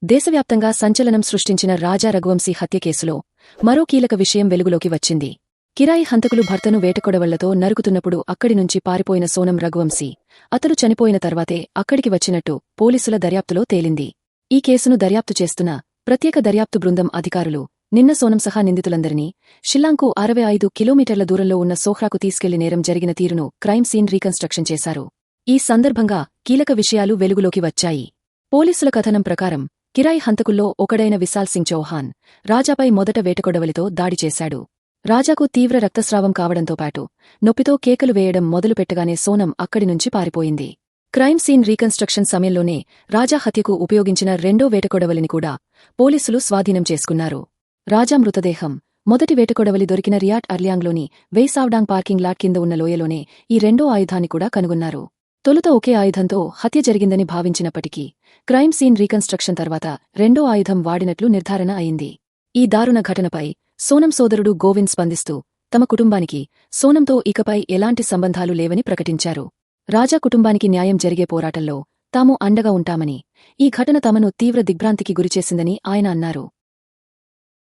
దేశవ్యాప్తంగా సంచలనం సృష్టించిన రాజా రఘువంశీ హత్య కేసులో మరో కీలక విషయం వెలుగులోకి వచ్చింది. కిరాయి హంతకులు భర్తను వేటకొడవళ్లతో నరుకుతున్నప్పుడు అక్కడి నుంచి పారిపోయిన సోనం రఘువంశీ అతడు చనిపోయిన తర్వాతే అక్కడికి వచ్చినట్టు పోలీసుల దర్యాప్తులో తేలింది. ఈ కేసును దర్యాప్తు చేస్తున్న ప్రత్యేక దర్యాప్తు బృందం అధికారులు నిన్న సోనం సహా నిందితులందరినీ షిల్లాంగ్కు 65 కిలోమీటర్ల దూరంలో ఉన్న సోహ్రాకు తీసుకెళ్లి నేరం జరిగిన తీరును క్రైమ్ సీన్ రీకన్స్ట్రక్షన్ చేశారు. ఈ సందర్భంగా కీలక విషయాలు వెలుగులోకి వచ్చాయి. పోలీసుల కథనం ప్రకారం కిరాయి హంతకుల్లో ఒకడైన విశాల్ సింగ్ చౌహాన్ రాజాపై మొదట వేటకొడవలితో దాడి చేశాడు. రాజాకు తీవ్ర రక్తస్రావం కావడంతో పాటు నొప్పితో కేకలు వేయడం మొదలుపెట్టగానే సోనం అక్కడి నుంచి పారిపోయింది. క్రైమ్ సీన్ రీకన్స్ట్రక్షన్ సమయంలోనే రాజా హత్యకు ఉపయోగించిన రెండో వేటకొడవలిని కూడా పోలీసులు స్వాధీనం చేసుకున్నారు. రాజా మృతదేహం మొదటి వేటకొడవలి దొరికిన రియాడ్ అర్లియాంగ్లోని వెయ్సావ్డాంగ్ పార్కింగ్ లాట్ కింద ఉన్న లోయలోనే ఈ రెండో ఆయుధాన్ని కూడా కనుగొన్నారు. తొలుత ఒకే ఆయుధంతో హత్య జరిగిందని భావించినప్పటికీ క్రైమ్ సీన్ రీకన్స్ట్రక్షన్ తర్వాత రెండో ఆయుధం వాడినట్లు నిర్ధారణ అయింది. ఈ దారుణ ఘటనపై సోనం సోదరుడు గోవింద్ స్పందిస్తూ తమ కుటుంబానికి సోనంతో ఇకపై ఎలాంటి సంబంధాలు లేవని ప్రకటించారు. రాజా కుటుంబానికి న్యాయం జరిగే పోరాటంలో తాము అండగా ఉంటామని, ఈ ఘటన తమను తీవ్ర దిగ్భ్రాంతికి గురిచేసిందని ఆయన అన్నారు.